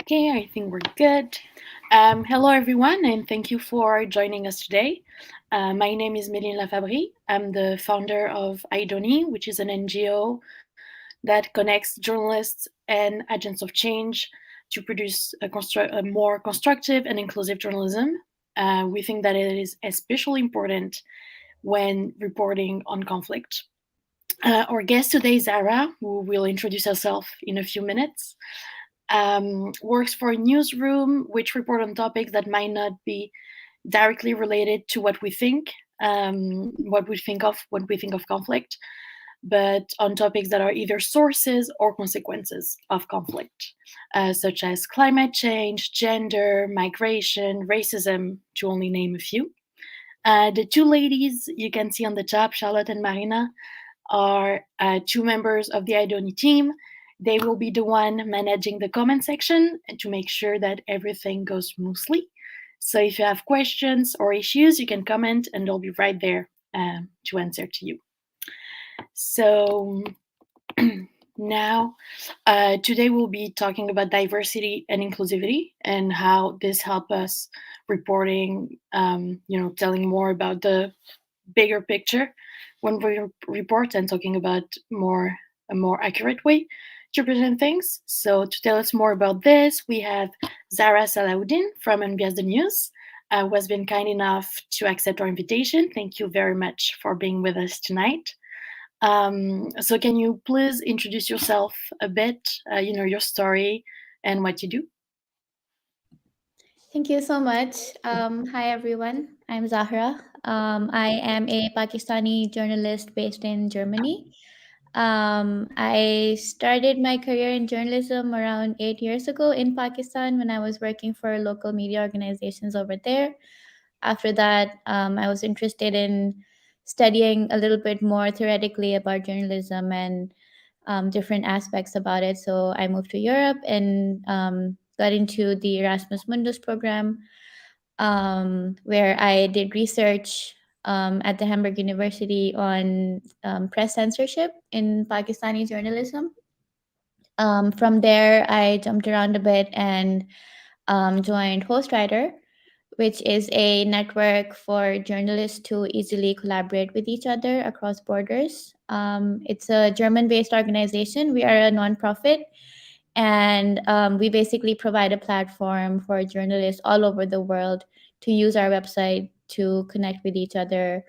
Okay, I think we're good. Hello, everyone, and thank you for joining us today. My name is Méline Lafabrie. I'm the founder of IDONI, which is an NGO that connects journalists and agents of change to produce a more constructive and inclusive journalism. We think that it is especially important when reporting on conflict. Our guest today is Zara, who will introduce herself in a few minutes. Works for a newsroom which report on topics that might not be directly related to what we think of when we think of conflict, but on topics that are either sources or consequences of conflict, such as climate change, gender, migration, racism, to only name a few. The two ladies you can see on the top, Charlotte and Marina, are two members of the Idoni team. They will be the one managing the comment section and to make sure that everything goes smoothly. So if you have questions or issues, you can comment and they'll be right there to answer to you. So now, today we'll be talking about diversity and inclusivity and how this help us reporting, telling more about the bigger picture when we report and talking about a more accurate way to present things. So to tell us more about this, we have Zara Salahuddin from NBS The News, who has been kind enough to accept our invitation. Thank you very much for being with us tonight. So can you please introduce yourself a bit, your story and what you do? Thank you so much. Hi, everyone. I'm Zahra. I am a Pakistani journalist based in Germany. I started my career in journalism around 8 years ago in Pakistan when I was working for local media organizations over there. After that, I was interested in studying a little bit more theoretically about journalism and different aspects about it. So I moved to Europe and got into the Erasmus Mundus program, where I did research at the Hamburg University on press censorship in Pakistani journalism. From there, I jumped around a bit and joined Hostwriter, which is a network for journalists to easily collaborate with each other across borders. It's a German based organization. We are a nonprofit, and we basically provide a platform for journalists all over the world to use our website to connect with each other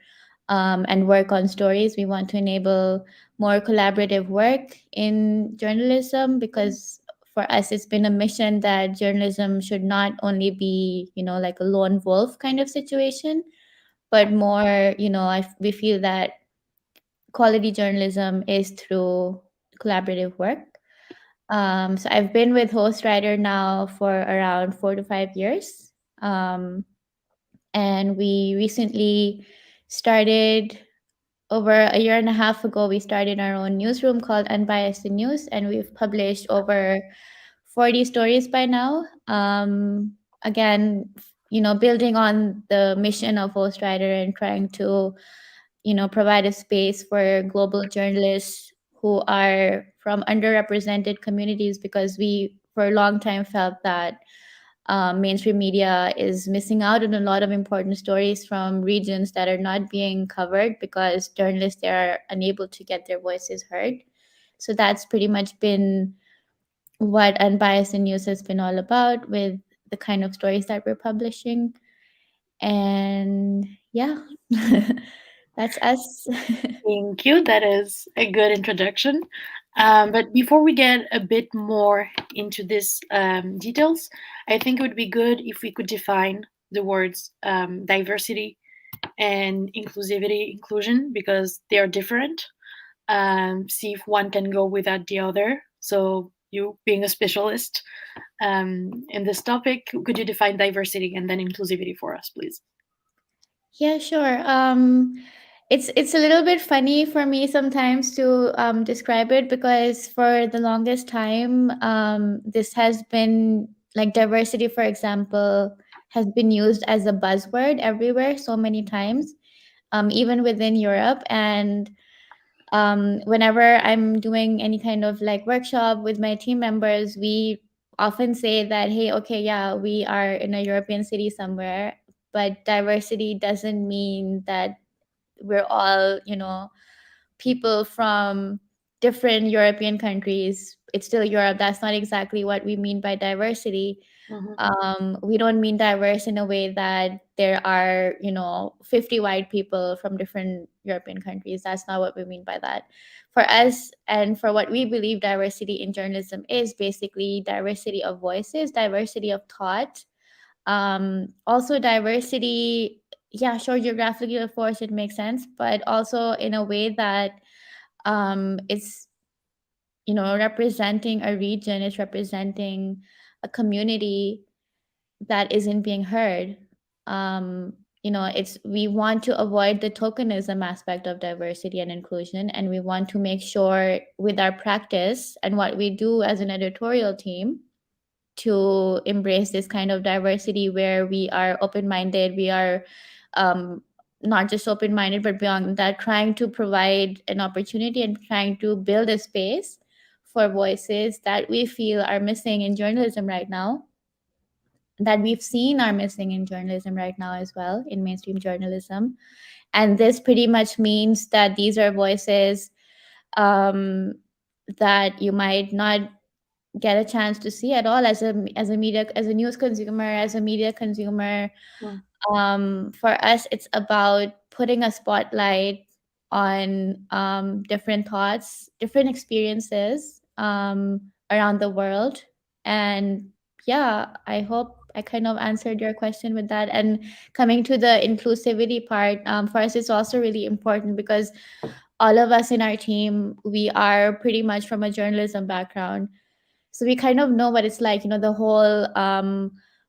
and work on stories. We want to enable more collaborative work in journalism because for us it's been a mission that journalism should not only be like a lone wolf kind of situation, but more we feel that quality journalism is through collaborative work. So I've been with Hostwriter now for around 4 to 5 years. And we recently started, over a year and a half ago, we started our own newsroom called Unbiased News, and we've published over 40 stories by now. Again, building on the mission of Hostwriter and trying to, provide a space for global journalists who are from underrepresented communities, because we, for a long time, felt that mainstream media is missing out on a lot of important stories from regions that are not being covered because journalists there are unable to get their voices heard. So that's pretty much been what Unbiased News has been all about, with the kind of stories that we're publishing. And yeah, that's us. Thank you. That is a good introduction. But before we get a bit more into these details, I think it would be good if we could define the words diversity and inclusivity, inclusion, because they are different. See if one can go without the other. So, you being a specialist in this topic, could you define diversity and then inclusivity for us, please? Yeah, sure. It's a little bit funny for me sometimes to describe it, because for the longest time, this has been like diversity, for example, has been used as a buzzword everywhere so many times, even within Europe. And whenever I'm doing any kind of like workshop with my team members, we often say that, hey, okay, yeah, we are in a European city somewhere, but diversity doesn't mean that we're all, people from different European countries. It's still Europe. That's not exactly what we mean by diversity. Mm-hmm. We don't mean diverse in a way that there are, 50 white people from different European countries. That's not what we mean by that. For us, and for what we believe diversity in journalism is, basically diversity of voices, diversity of thought, also diversity. Yeah, sure, geographically, of course, it makes sense, but also in a way that it's, representing a region, it's representing a community that isn't being heard. um it's, we want to avoid the tokenism aspect of diversity and inclusion, and we want to make sure with our practice and what we do as an editorial team to embrace this kind of diversity, where we are open minded, we are um, not just open minded, but beyond that, trying to provide an opportunity and trying to build a space for voices that we feel are missing in journalism right now, that we've seen are missing in journalism right now as well, in mainstream journalism. And this pretty much means that these are voices um, that you might not get a chance to see at all as a media, as a news consumer, as a media consumer. For us, it's about putting a spotlight on different thoughts, different experiences around the world. And yeah, I hope I kind of answered your question with that. And coming to the inclusivity part, for us, it's also really important because all of us in our team, we are pretty much from a journalism background, so we kind of know what it's like, the whole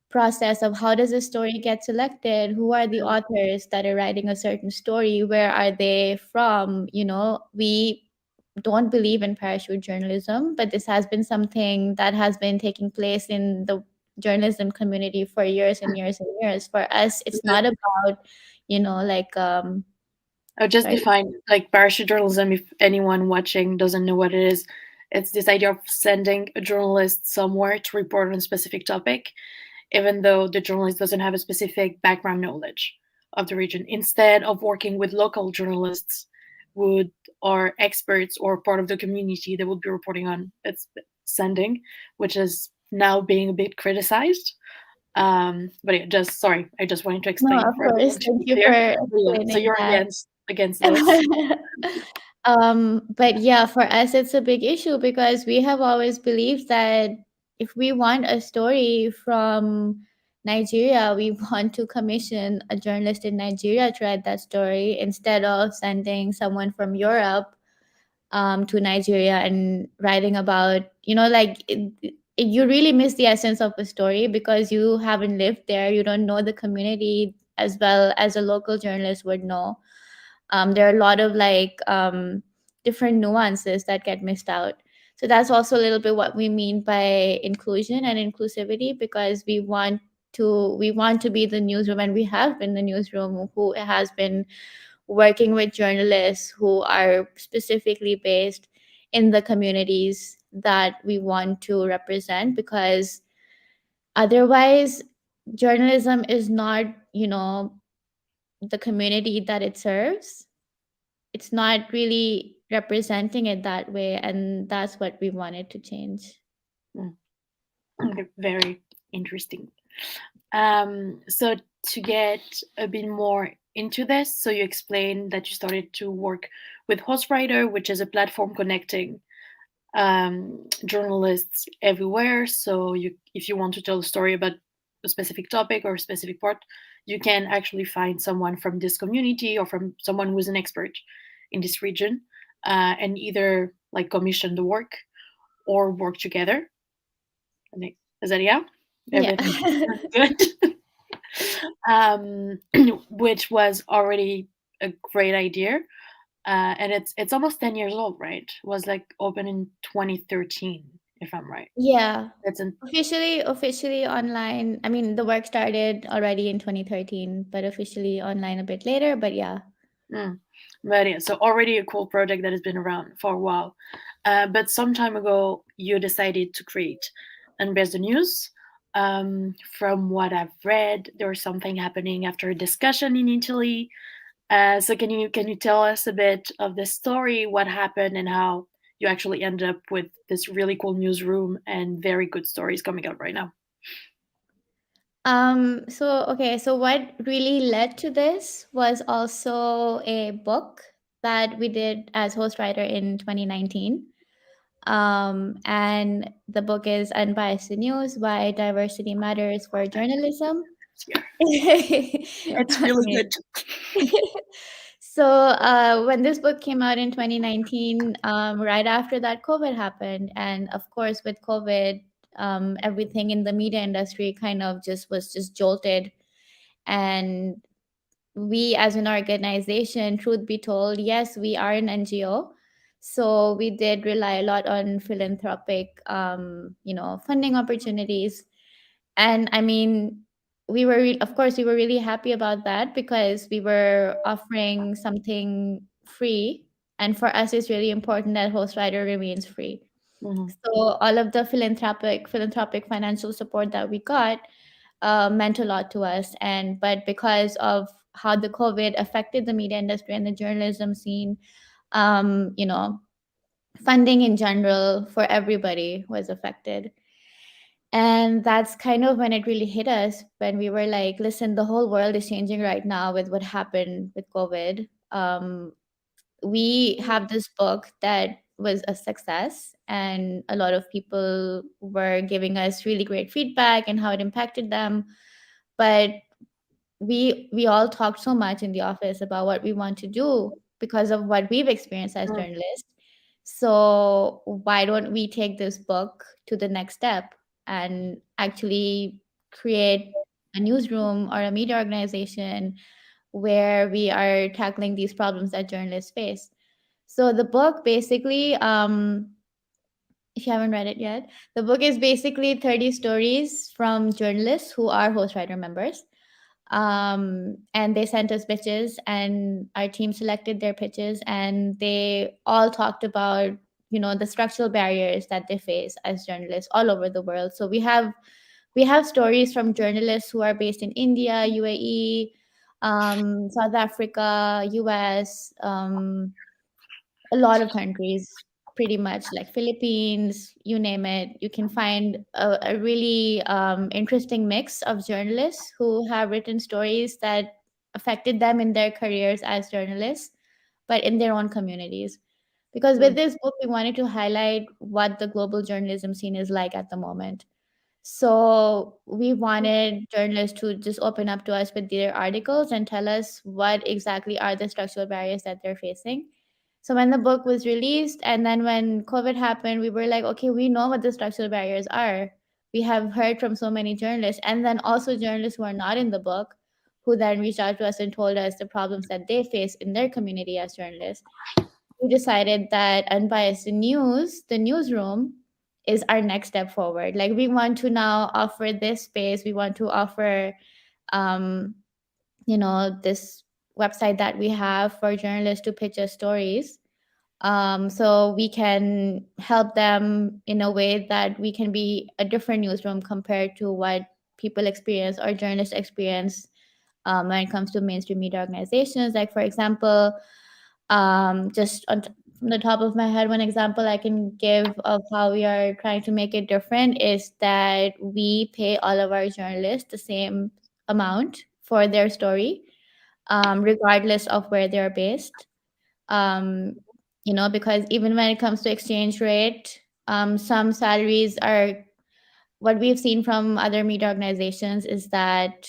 process of how does a story get selected, who are the authors that are writing a certain story, where are they from. We don't believe in parachute journalism, but this has been something that has been taking place in the journalism community for years and years and years. For us, it's not about, like I'll just sorry. define like parachute journalism if anyone watching doesn't know what it is. It's this idea of sending a journalist somewhere to report on a specific topic, even though the journalist doesn't have a specific background knowledge of the region. Instead of working with local journalists would are experts or part of the community that would be reporting on its sending, which is now being a bit criticized. But yeah, just sorry, I just wanted to No, explain of for course. everyone to Thank be you for clear. But yeah, so explaining you're that. against this. But yeah, for us, it's a big issue because we have always believed that if we want a story from Nigeria, we want to commission a journalist in Nigeria to write that story instead of sending someone from Europe to Nigeria and writing about, you really miss the essence of a story because you haven't lived there, you don't know the community as well as a local journalist would know. There are a lot of different nuances that get missed out. So that's also a little bit what we mean by inclusion and inclusivity, because we want to be the newsroom, and we have been the newsroom who has been working with journalists who are specifically based in the communities that we want to represent, because otherwise journalism is not, the community that it serves. It's not really representing it that way, and that's what we wanted to change. Mm, okay, very interesting. So to get a bit more into this, so you explained that you started to work with Hostwriter, which is a platform connecting journalists everywhere. So if you want to tell a story about a specific topic or a specific part, you can actually find someone from this community or from someone who's an expert in this region, and either like commission the work or work together. Is that yeah? Yeah. Everything good? um, which was already a great idea. And it's almost 10 years old, right? It was like open in 2013, if I'm right. Yeah. That's an Officially online. I mean, the work started already in 2013, but officially online a bit later. But yeah. mm. But yeah, so already a cool project that has been around for a while. But some time ago, you decided to create unbiased news. From what I've read, there was something happening after a discussion in Italy. So can you tell us a bit of the story, what happened, and how you actually end up with this really cool newsroom and very good stories coming out right now? So what really led to this was also a book that we did as host writer in 2019. And the book is Unbiased News: Why Diversity Matters for Journalism. Yeah, it's I really mean, good. when this book came out in 2019, right after that, COVID happened. And of course, with COVID, everything in the media industry kind of just jolted. And we, as an organization, truth be told, yes, we are an NGO. So we did rely a lot on philanthropic, funding opportunities. And I mean, of course, we were really happy about that because we were offering something free. And for us, it's really important that Host Rider remains free. Hmm. So all of the philanthropic financial support that we got meant a lot to us. And but because of how the COVID affected the media industry and the journalism scene, um, you know, funding in general for everybody was affected. And that's kind of when it really hit us, when we were like, listen, the whole world is changing right now with what happened with COVID. We have this book that was a success, and a lot of people were giving us really great feedback and how it impacted them. But we all talked so much in the office about what we want to do because of what we've experienced as journalists. So why don't we take this book to the next step and actually create a newsroom or a media organization where we are tackling these problems that journalists face? So the book basically, if you haven't read it yet, the book is basically 30 stories from journalists who are host writer members. And they sent us pitches, and our team selected their pitches, and they all talked about, the structural barriers that they face as journalists all over the world. So we have stories from journalists who are based in India, UAE, South Africa, US, a lot of countries, pretty much, like Philippines, you name it. You can find a really interesting mix of journalists who have written stories that affected them in their careers as journalists, but in their own communities. Because with this book, we wanted to highlight what the global journalism scene is like at the moment. So we wanted journalists to just open up to us with their articles and tell us what exactly are the structural barriers that they're facing. So when the book was released, and then when COVID happened, we were like, okay, we know what the structural barriers are. We have heard from so many journalists, and then also journalists who are not in the book, who then reached out to us and told us the problems that they face in their community as journalists. We decided that Unbiased News, the newsroom, is our next step forward. Like, we want to now offer this space. We want to offer, um, this website that we have for journalists to pitch us stories, so we can help them in a way that we can be a different newsroom compared to what people experience or journalists experience when it comes to mainstream media organizations. Like, for example, from the top of my head, one example I can give of how we are trying to make it different is that we pay all of our journalists the same amount for their story, regardless of where they're based. um, because even when it comes to exchange rate, some salaries are, what we've seen from other media organizations is that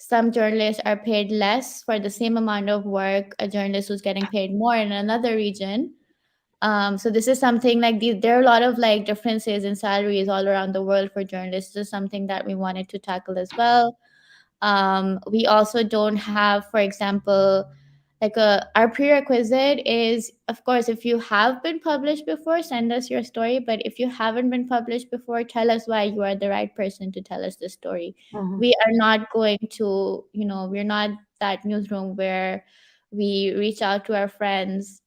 some journalists are paid less for the same amount of work a journalist who's getting paid more in another region. So this is something like there are a lot of like differences in salaries all around the world for journalists. This is something that we wanted to tackle as well. We also don't have, for example, like our prerequisite is, of course, if you have been published before, send us your story. But if you haven't been published before, tell us why you are the right person to tell us the story. Hmm. We are not going to, we're not that newsroom where we reach out to our friends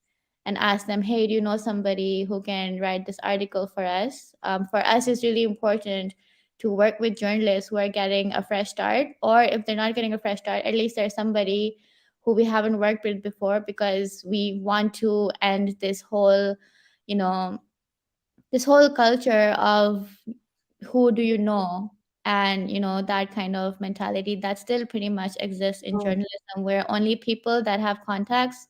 and ask them, hey, do you know somebody who can write this article for us? For us, it's really important to work with journalists who are getting a fresh start, or if they're not getting a fresh start, at least there's somebody who we haven't worked with before, because we want to end you know, this whole culture of who do you know, and that kind of mentality that still pretty much exists in mm, journalism, where only people that have contacts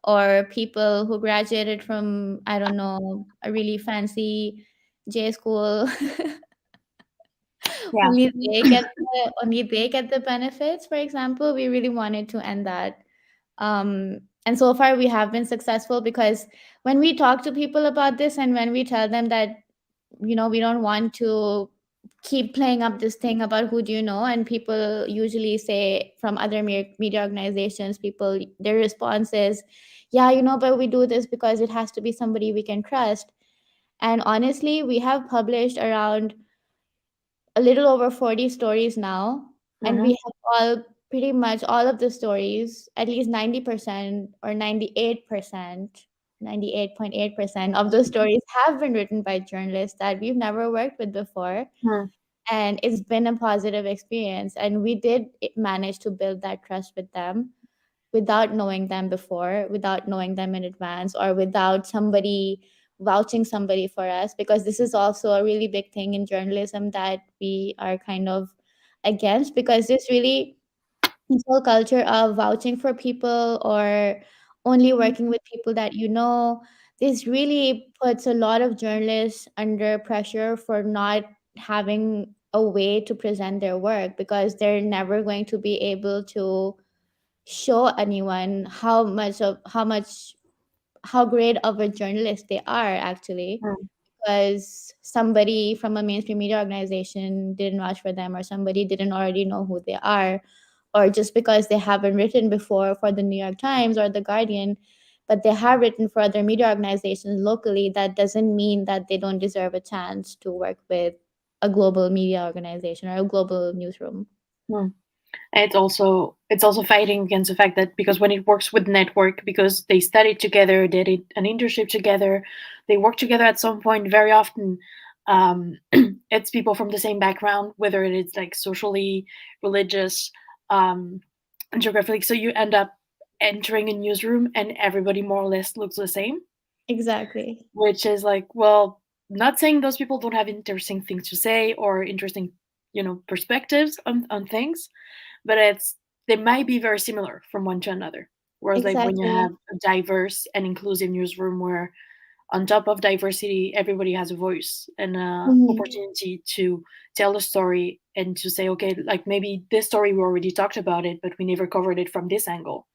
or people who graduated from, I don't know, a really fancy J school, yeah. only they get the benefits. For example, we really wanted to end that. And so far we have been successful, because when we talk to people about this, and when we tell them that we don't want to keep playing up this thing about who do you know, and people usually say from other media organizations, people, their response is, yeah, but we do this because it has to be somebody we can trust. And honestly, we have published around a little over 40 stories now, and we Mm-hmm. have pretty much all of the stories, at least 90% or 98%, 98.8% of those stories have been written by journalists that we've never worked with before. Mm, And it's been a positive experience, and we did manage to build that trust with them without knowing them before, without knowing them in advance, or without somebody vouching somebody for us, because this is also a really big thing in journalism that we are kind of against, because this whole culture of vouching for people, or only working with people that this really puts a lot of journalists under pressure for not having a way to present their work, because they're never going to be able to show anyone how great of a journalist they are, actually, mm, because somebody from a mainstream media organization didn't vouch for them, or somebody didn't already know who they are, or just because they haven't written before for the New York Times or the Guardian, but they have written for other media organizations locally, that doesn't mean that they don't deserve a chance to work with a global media organization or a global newsroom. mm. And it's also fighting against the fact that because when it works with network, because they studied together, they did an internship together, they work together at some point. Very often, it's people from the same background, whether it is like socially, religious, um, and geographically. So you end up entering a newsroom, and everybody more or less looks the same, Exactly. which is like, well, not saying those people don't have interesting things to say or interesting, perspectives on things, but they might be very similar from one to another. Whereas like when you have Exactly. a diverse and inclusive newsroom where on top of diversity everybody has a voice and a Mhm. opportunity to tell a story and to say, okay, like maybe this story we already talked about it but we never covered it from this angle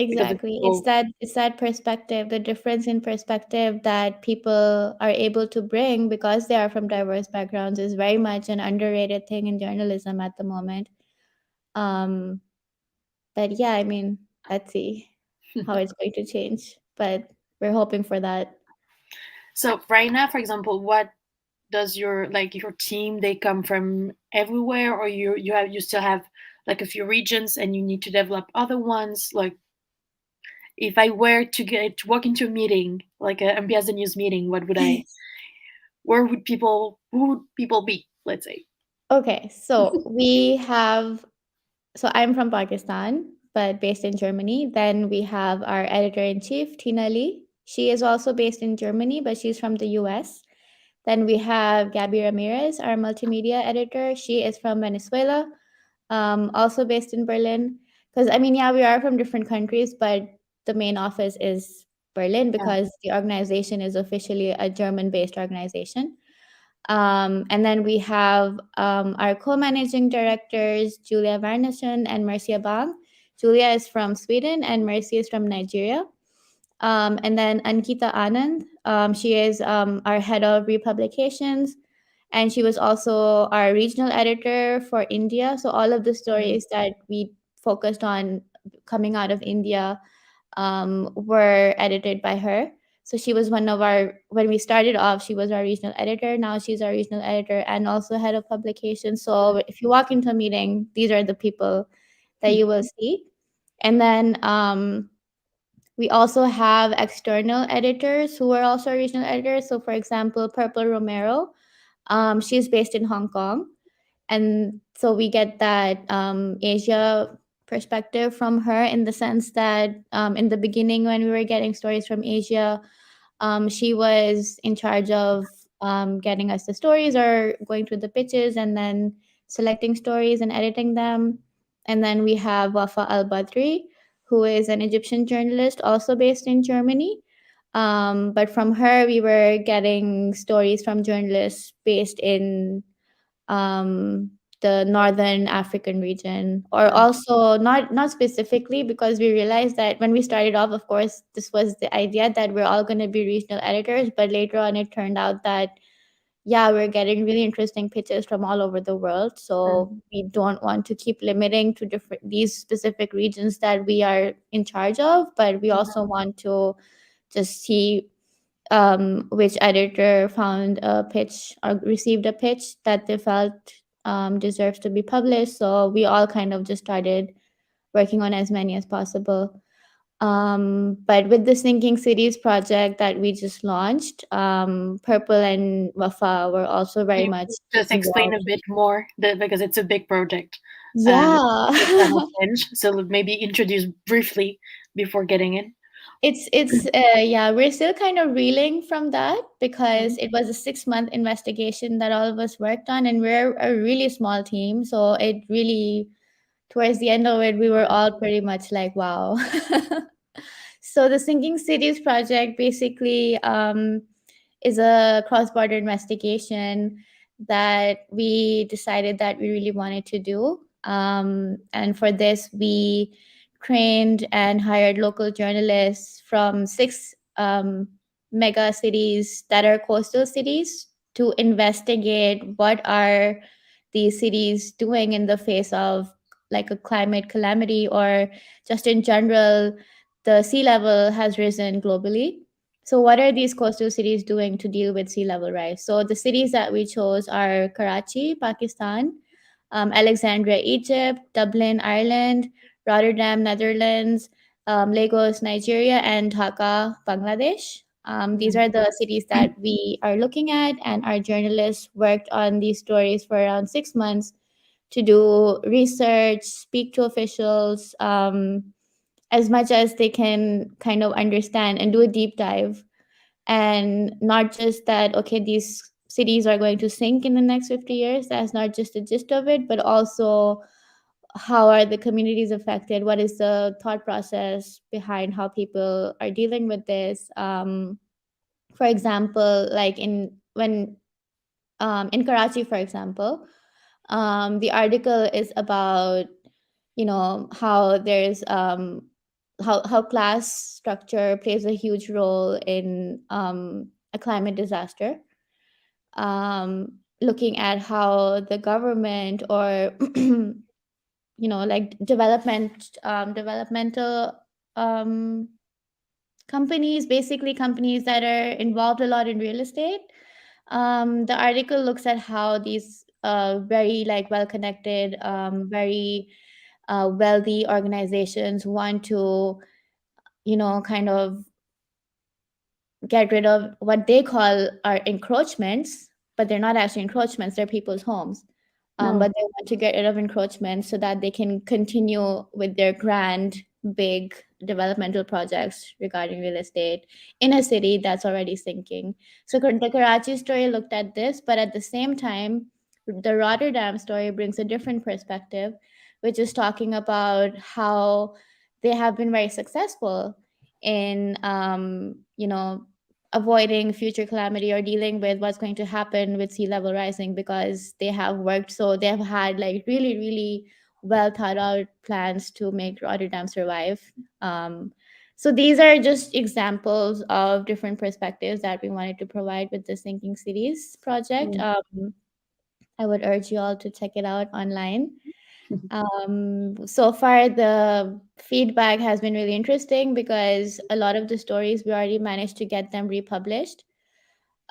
because the Exactly. It's people. that perspective, the difference in perspective that people are able to bring because they are from diverse backgrounds is very much an underrated thing in journalism at the moment. Um, but yeah, I mean, let's see how it's going to change. But we're hoping for that. So right now, for example, what does your team, they come from everywhere, or you still have like a few regions and you need to develop other ones? Like if I were to walk into a meeting, like a Ambiance News meeting, who would people be? Let's say. Okay, so I'm from Pakistan, but based in Germany. Then we have our editor in chief, Tina Lee. She is also based in Germany, but she's from the US. Then we have Gabby Ramirez, our multimedia editor. She is from Venezuela, also based in Berlin. Because, I mean, yeah, we are from different countries, but the main office is Berlin Yeah. because the organization is officially a German based organization. And then we have our co managing directors, Julia Varnason and Marcia Bang. Julia is from Sweden and Mercy is from Nigeria. And then Ankita Anand, she is our head of republications, and she was also our regional editor for India. So all of the Mm, stories that we focused on coming out of India were edited by her. So she was when we started off, she was our regional editor. Now she's our regional editor and also head of publication. So if you walk into a meeting, these are the people that mm, you will see. And then We also have external editors who are also regional editors. So, for example, Purple Romero, she's based in Hong Kong, and so we get that Asia perspective from her, in the sense that in the beginning, when we were getting stories from Asia, she was in charge of getting us the stories or going through the pitches and then selecting stories and editing them. And then we have Wafa Al Badri, who is an Egyptian journalist also based in Germany. But from her, we were getting stories from journalists based in um, the northern African region, or also not specifically, because we realized that when we started off, of course, this was the idea that we're all going to be regional editors, but later on it turned out that yeah, we're getting really interesting pitches from all over the world. So we don't want to keep limiting to different these specific regions that we are in charge of, but we also want to just see which editor found a pitch or received a pitch that they felt deserves to be published. So we all kind of just started working on as many as possible. But with the Sinking Cities project that we just launched, Purple and Wafa were also Can very you much just explain involved. a bit more because it's a big project. It's Yeah. on the fringe, so maybe introduce briefly before getting in. It's yeah, we're still kind of reeling from that because Mhm. it was a 6-month investigation that all of us worked on, and we're a really small team. So it really, towards the end of it, we were all pretty much like, wow. So the Sinking Cities project basically is a cross-border investigation that we decided that we really wanted to do. And for this, we trained and hired local journalists from 6 mega cities that are coastal cities to investigate what are these cities doing in the face of like a climate calamity, or just in general, the sea level has risen globally. So, what are these coastal cities doing to deal with sea level rise? So, the cities that we chose are Karachi, Pakistan, Alexandria, Egypt, Dublin, Ireland, Rotterdam, Netherlands, Lagos, Nigeria, and Dhaka, Bangladesh. These are the cities that we are looking at, and our journalists worked on these stories for around 6 months to do research, speak to officials, as much as they can kind of understand and do a deep dive. And not just that, okay, these cities are going to sink in the next 50 years. That's not just the gist of it, but also how are the communities affected? What is the thought process behind how people are dealing with this? For example, like in Karachi, for example, the article is about how there's how class structure plays a huge role in a climate disaster. Looking at how the government, or like developmental um, companies, basically companies that are involved a lot in real estate. The article looks at how these very like well connected, very wealthy organizations want to kind of get rid of what they call are encroachments, but they're not actually encroachments, they're people's homes. No. But they want to get rid of encroachments so that they can continue with their grand, big developmental projects regarding real estate in a city that's already sinking. So the Karachi story looked at this, but at the same time, the Rotterdam story brings a different perspective, which is talking about how they have been very successful in avoiding future calamity or dealing with what's going to happen with sea level rising, because they have worked, so they have had like really really well thought out plans to make Rotterdam survive. So these are just examples of different perspectives that we wanted to provide with the Sinking Cities project. I would urge you all to check it out online. So far, the feedback has been really interesting because a lot of the stories we already managed to get them republished.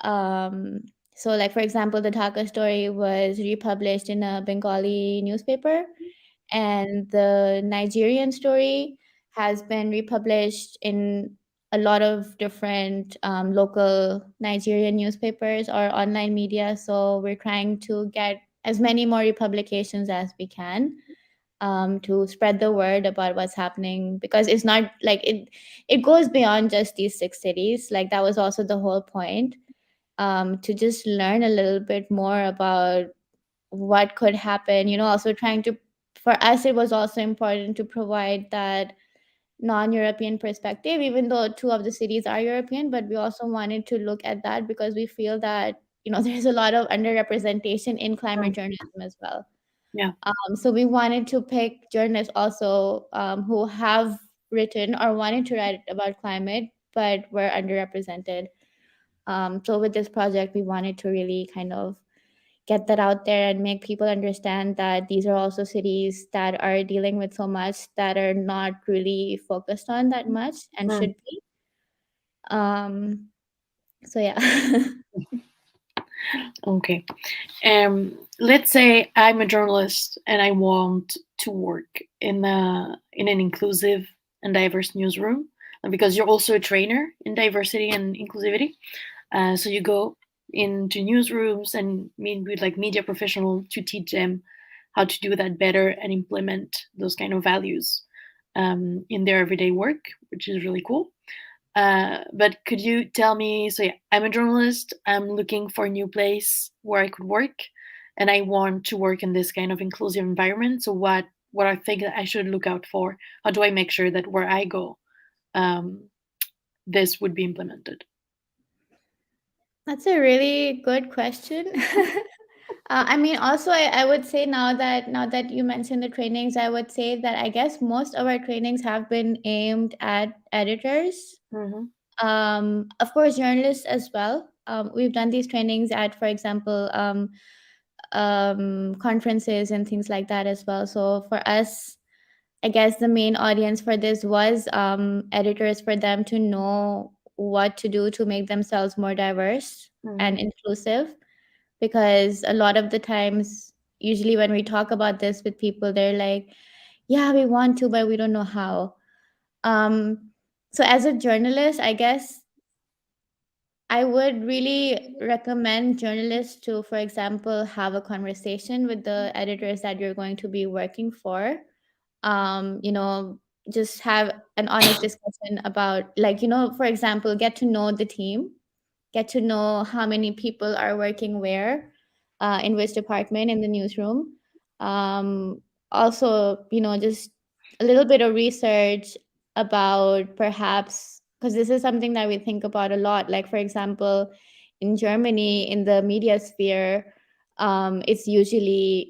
Um, so, like for example, the Dhaka story was republished in a Bengali newspaper, and the Nigerian story has been republished in a lot of different local Nigerian newspapers or online media. So we're trying to get as many more republications as we can, to spread the word about what's happening, because it's not like it goes beyond just these six cities. Like that was also the whole point, to just learn a little bit more about what could happen. Also trying to, for us, it was also important to provide that non-European perspective, even though two of the cities are European, but we also wanted to look at that because we feel that there's a lot of underrepresentation in climate Mm. journalism as well. Yeah. So we wanted to pick journalists also, who have written or wanted to write about climate but were underrepresented. So with this project, we wanted to really kind of get that out there and make people understand that these are also cities that are dealing with so much that are not really focused on that much and Mm. should be. Um, so yeah. Okay. Let's say I'm a journalist and I want to work in an inclusive and diverse newsroom, because you're also a trainer in diversity and inclusivity. So you go into newsrooms and meet with like media professionals to teach them how to do that better and implement those kind of values in their everyday work, which is really cool. But could you tell me? So yeah, I'm a journalist. I'm looking for a new place where I could work, and I want to work in this kind of inclusive environment. So what are things that I should look out for? How do I make sure that where I go, um, this would be implemented? That's a really good question. I mean, also, I would say now that you mentioned the trainings, I would say that I guess most of our trainings have been aimed at editors. Mm-hmm. Of course, journalists as well. We've done these trainings at, for example, conferences and things like that as well. So for us, I guess the main audience for this was editors, for them to know what to do to make themselves more diverse Mm-hmm. and inclusive. Because a lot of the times, usually when we talk about this with people, they're like, yeah, we want to, but we don't know how. Um, so as a journalist, I guess I would really recommend journalists to, for example, have a conversation with the editors that you're going to be working for. um you know just have an honest discussion about, like, for example, get to know the team, get to know how many people are working where, in which department in the newsroom. Also, just a little bit of research about, perhaps, because this is something that we think about a lot, like, for example, in Germany, in the media sphere, it's usually,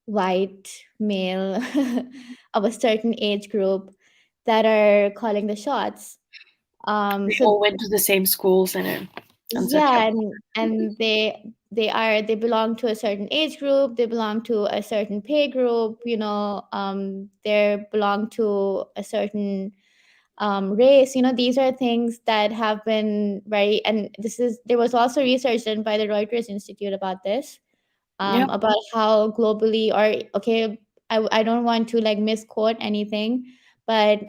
white male of a certain age group that are calling the shots. We So all went to the same schools and such. yeah, and they belong to a certain age group, they belong to a certain pay group, they belong to a certain race. These are things that have been very, and there was also research done by the Reuters Institute about this, Yeah. about how globally, or okay, I don't want to like misquote anything, but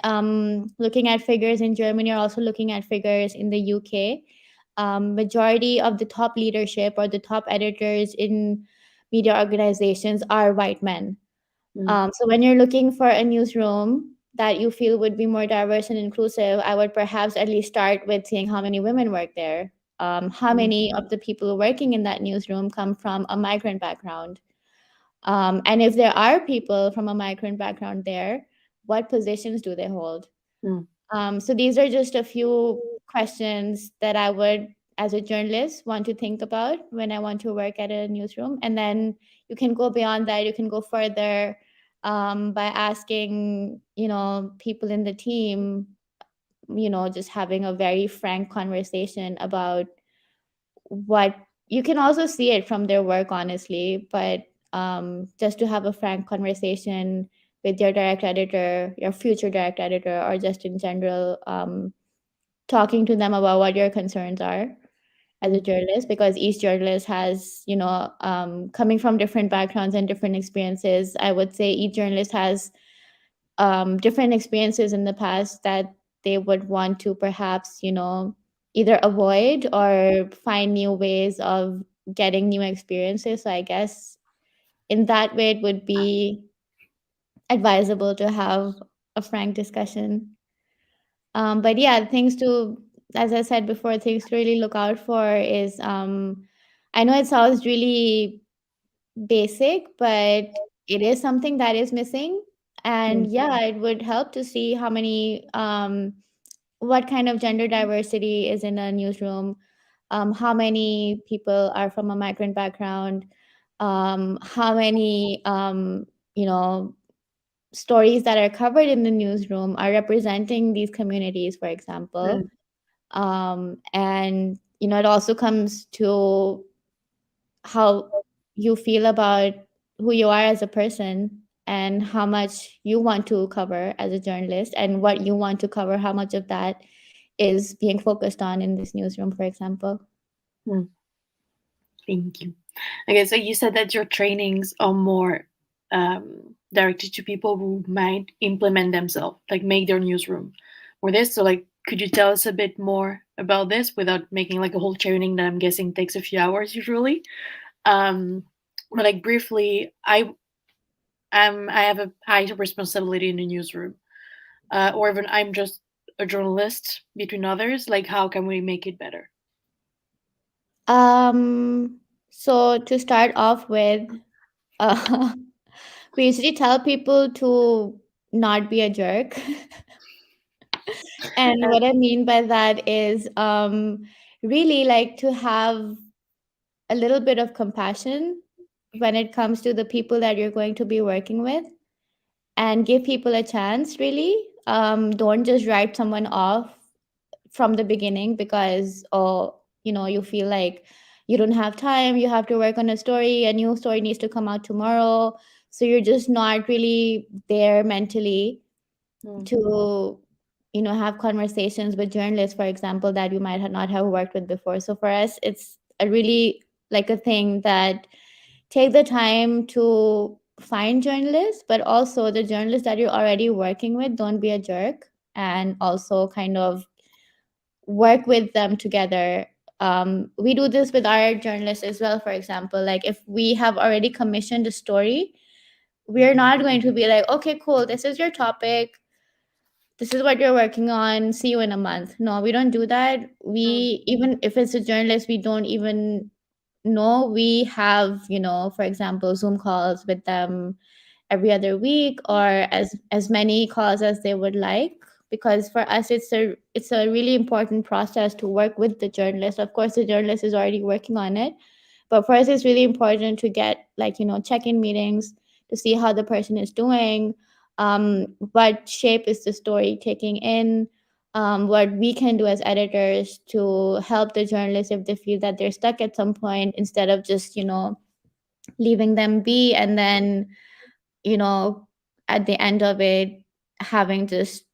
looking at figures in Germany, are also looking at figures in the UK. Majority of the top leadership or the top editors in media organizations are white men. Mm. So when you're looking for a newsroom that you feel would be more diverse and inclusive, I would perhaps at least start with seeing how many women work there. How Mm. many of the people working in that newsroom come from a migrant background? And if there are people from a migrant background there, what positions do they hold? Mm. So these are just a few questions that I would, as a journalist, want to think about when I want to work at a newsroom. And then you can go beyond that. You can go further, by asking, people in the team, just having a very frank conversation about what you can also see it from their work, honestly, but just to have a frank conversation with your direct editor, your future direct editor, or just in general, talking to them about what your concerns are as a Mm. journalist, because each journalist has, coming from different backgrounds and different experiences. I would say each journalist has different experiences in the past that they would want to perhaps, either avoid or find new ways of getting new experiences. So I guess in that way, it would be advisable to have a frank discussion. But yeah, things to, as I said before, things to really look out for is, I know it sounds really basic, but it is something that is missing. And Mm, yeah, it would help to see how many, what kind of gender diversity is in a newsroom, how many people are from a migrant background, how many, stories that are covered in the newsroom are representing these communities, for example. mm, And, it also comes to how you feel about who you are as a person and how much you want to cover as a journalist and what you want to cover, how much of that is being focused on in this newsroom, for example. mm. Thank you. Okay, so you said that your trainings are more directed to people who might implement themselves, like make their newsroom or this. So, like, could you tell us a bit more about this without making like a whole training that I'm guessing takes a few hours usually? Um, but like briefly, I have a high responsibility in the newsroom, or even I'm just a journalist between others. Like, how can we make it better? So to start off with, uh, we usually tell people to not be a jerk. And what I mean by that is, really like to have a little bit of compassion when it comes to the people that you're going to be working with, and give people a chance, really. Don't just write someone off from the beginning because, oh, you feel like you don't have time, you have to work on a new story needs to come out tomorrow. So you're just not really there mentally Mm, to, have conversations with journalists, for example, that you might have not have worked with before. So for us, it's a really like a thing that take the time to find journalists, but also the journalists that you're already working with, don't be a jerk, and also kind of work with them together. We do this with our journalists as well. For example, like if we have already commissioned a story, we're not going to be like, okay, cool, this is your topic, this is what you're working on, see you in a month. No, we don't do that. mm, We, even if it's a journalist we don't even know, we have, for example, Zoom calls with them every other week, or as many calls as they would like, because for us it's a really important process to work with the journalist. Of course the journalist is already working on it, but for us it's really important to get, like, check-in meetings to see how the person is doing, what shape is the story taking in, what we can do as editors to help the journalists if they feel that they're stuck at some point, instead of just, leaving them be, and then, you know at the end of it, having just,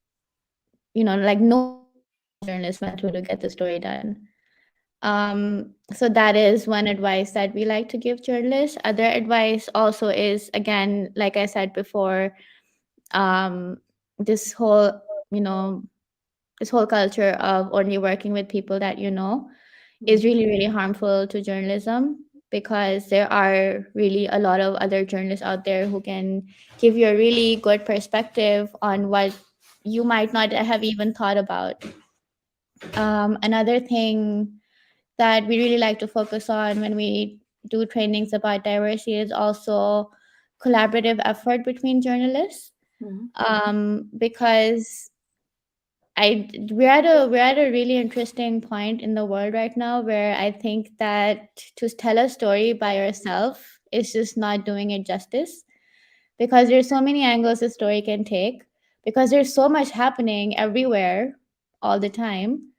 like no idea how the journalist went through to get the story done. So that is one advice that we like to give journalists. Other advice also is, again, like I said before, um, this whole, you know, this whole culture of only working with people that mm, is really, really harmful to journalism, because there are really a lot of other journalists out there who can give you a really good perspective on what you might not have even thought about. Another thing that we really like to focus on when we do trainings about diversity is also collaborative effort between journalists, mm, because we're at a really interesting point in the world right now, where I think that to tell a story by yourself is just not doing it justice, because there's so many angles a story can take, because there's so much happening everywhere all the time,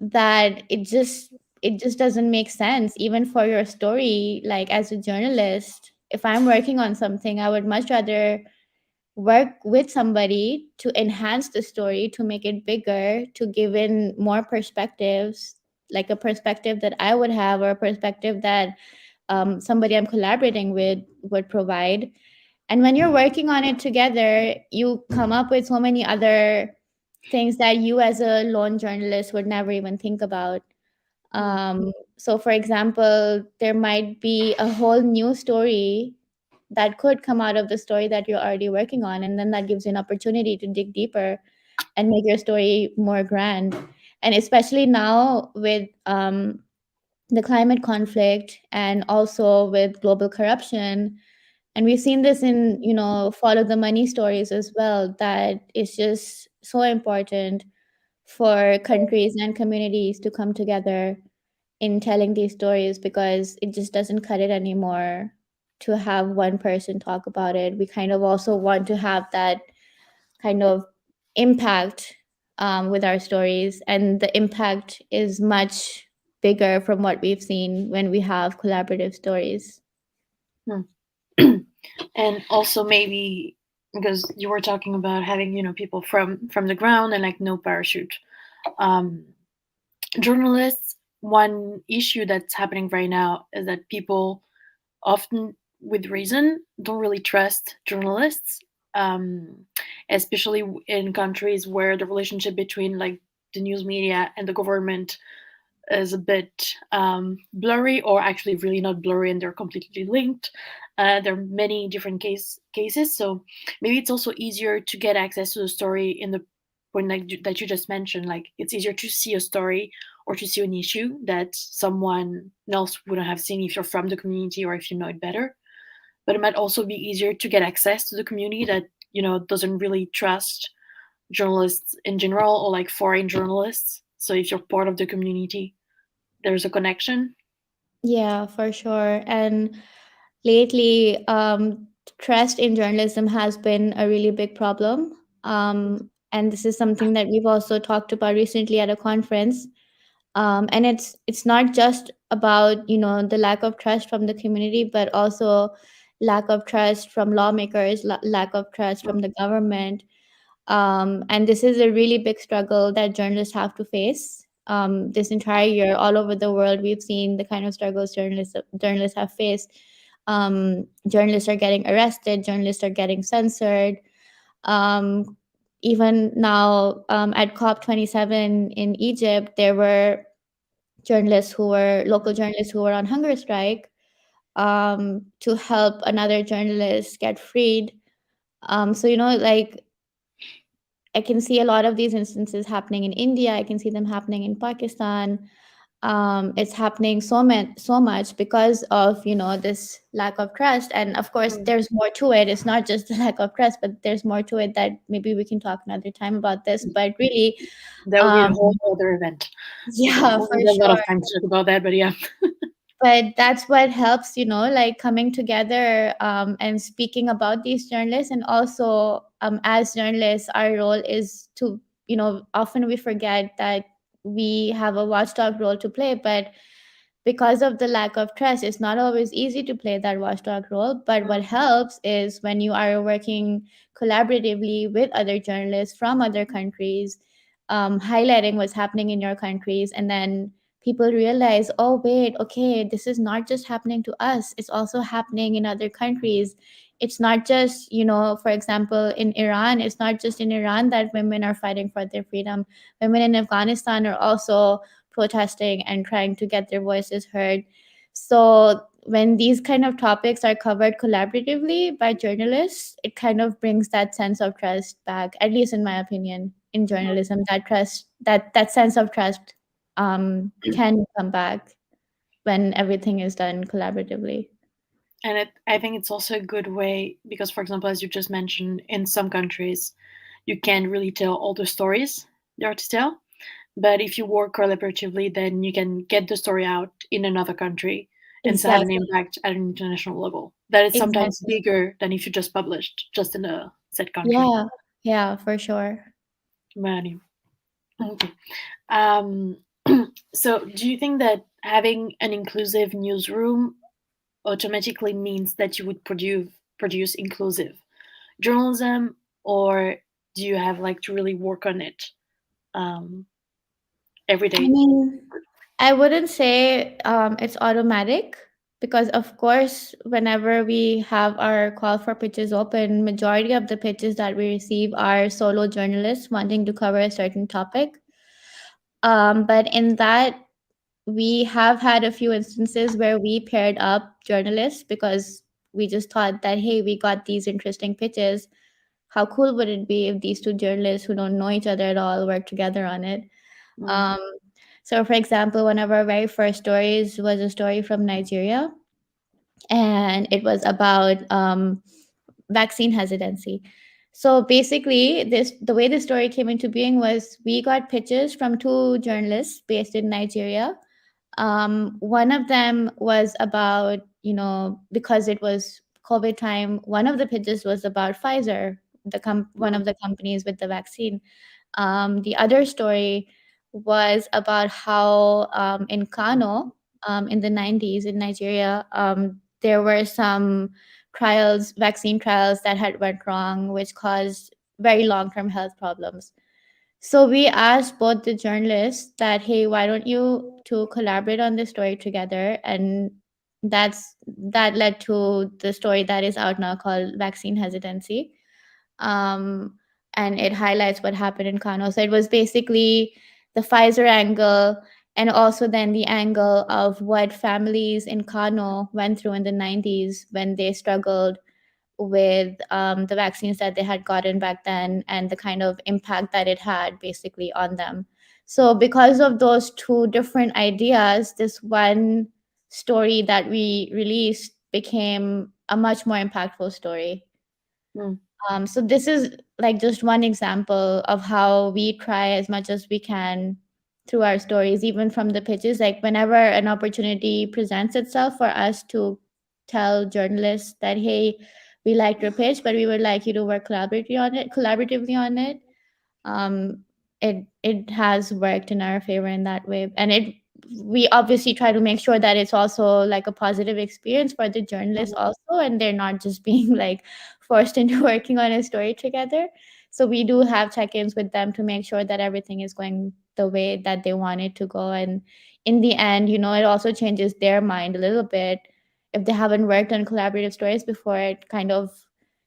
that it just doesn't make sense even for your story. Like, as a journalist, if I'm working on something, I would much rather work with somebody to enhance the story, to make it bigger, to give in more perspectives, like a perspective that I would have, or a perspective that somebody I'm collaborating with would provide, And when you're working on it together, you come up with so many other things that you as a lone journalist would never even think about. Mm, So, for example, there might be a whole new story that could come out of the story that you're already working on, and then that gives you an opportunity to dig deeper and make your story more grand. And especially now with the climate conflict and also with global corruption, and we've seen this in, follow the money stories as well, that it's just so important for countries and communities to come together in telling these stories, because it just doesn't cut it anymore to have one person talk about it. We kind of also want to have that kind of impact with our stories, and the impact is much bigger from what we've seen when we have collaborative stories. mm. And also maybe because you were talking about having people from the ground and like no parachute. Um, Journalists, one issue that's happening right now is that people often with reason don't really trust journalists, um, especially in countries where the relationship between like the news media and the government is a bit blurry, or actually really not blurry, and they're completely linked. There are many different cases, so maybe it's also easier to get access to the story in the point like that you just mentioned. Like it's easier to see a story or to see an issue that someone else wouldn't have seen if you're from the community or if you know it better. But it might also be easier to get access to the community that doesn't really trust journalists in general, or like foreign journalists. So if you're part of the community, there's a connection. Yeah, for sure. And lately, trust in journalism has been a really big problem. And this is something that we've also talked about recently at a conference. And it's not just about, the lack of trust from the community, but also lack of trust from lawmakers, lack of trust from the government. And this is a really big struggle that journalists have to face. This entire year, all over the world, we've seen the kind of struggles journalists have faced. Journalists are getting arrested, journalists are getting censored. Um, Even now, at COP27 in Egypt, there were local journalists who were on hunger strike, to help another journalist get freed. So, like, I can see a lot of these instances happening in India. I can see them happening in Pakistan. It's happening so much because of, this lack of trust. And of course, Mm. there's more to it. It's not just the lack of trust, but there's more to it that maybe we can talk another time about this. But really, That would be a um, whole other event. We yeah, for don't have a lot of sure. time to talk about that, but yeah. But that's what helps, like coming together, and speaking about these journalists. And also, as journalists, our role is to, often we forget that we have a watchdog role to play, but because of the lack of trust, it's not always easy to play that watchdog role. But what helps is when you are working collaboratively with other journalists from other countries, highlighting what's happening in your countries, and then people realize, oh, wait, okay, this is not just happening to us, it's also happening in other countries. It's not just, for example, in Iran, it's not just in Iran that women are fighting for their freedom. Women in Afghanistan are also protesting and trying to get their voices heard. So when these kind of topics are covered collaboratively by journalists, it kind of brings that sense of trust back, at least in my opinion, in journalism. That sense of trust can come back when everything is done collaboratively. And I think it's also a good way because, for example, as you just mentioned, in some countries, you can't really tell all the stories there are to tell. But if you work collaboratively, then you can get the story out in another country and to have an Exactly. impact at an international level. That is sometimes Exactly. bigger than if you just published just in a set country. Yeah. Yeah, for sure. Many. Okay. Um, so, do you think that having an inclusive newsroom automatically means that you would produce inclusive journalism, or do you have like to really work on it um, every I day? mean, I wouldn't say it's automatic. because of course whenever we have our call for pitches open, majority of the pitches that we receive are solo journalists wanting to cover a certain topic. But in that, we have had a few instances where we paired up journalists because we just thought that, hey, we got these interesting pitches. How cool would it be if these two journalists who don't know each other at all work together on it? Mm, Um, so, for example, one of our very first stories was a story from Nigeria, and it was about vaccine hesitancy. So basically, this the way the story came into being was we got pitches from two journalists based in Nigeria. One of them was about, because it was COVID time, one of the pitches was about Pfizer, one mm, of the companies with the vaccine. The other story was about how in Kano, in the 90s in Nigeria, there were some vaccine trials that had went wrong, which caused very long-term health problems. So we asked both the journalists that, hey, why don't you two collaborate on this story together? And that led to the story that is out now called Vaccine Hesitancy. Um, and it highlights what happened in Kano. So it was basically the Pfizer angle and also then the angle of what families in Kano went through in the 90s when they struggled with the vaccines that they had gotten back then and the kind of impact that it had basically on them. So, because of those two different ideas, this one story that we released became a much more impactful story. mm, So this is like just one example of how we try as much as we can through our stories, even from the pitches. Like whenever an opportunity presents itself for us to tell journalists that, hey, we liked your pitch, but we would like you to work collaboratively on it. um, it has worked in our favor in that way, and it we obviously try to make sure that it's also like a positive experience for the journalists mm, also, and they're not just being like forced into working on a story together. So we do have check-ins with them to make sure that everything is going the way that they want it to go, and in the end, it also changes their mind a little bit. If they haven't worked on collaborative stories before, it kind of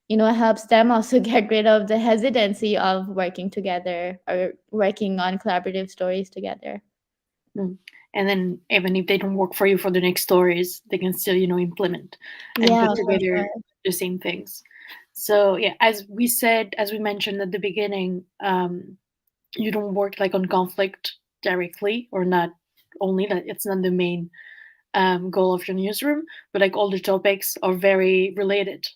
helps them also get rid of the hesitancy of working together or working on collaborative stories together. mm. And then even if they don't work for you for the next stories, they can still, implement and Yeah, put for together sure. the same things. So yeah, as we mentioned at the beginning, you don't work like on conflict directly, or not only that it's not the main goal of your newsroom, but like all the topics are very related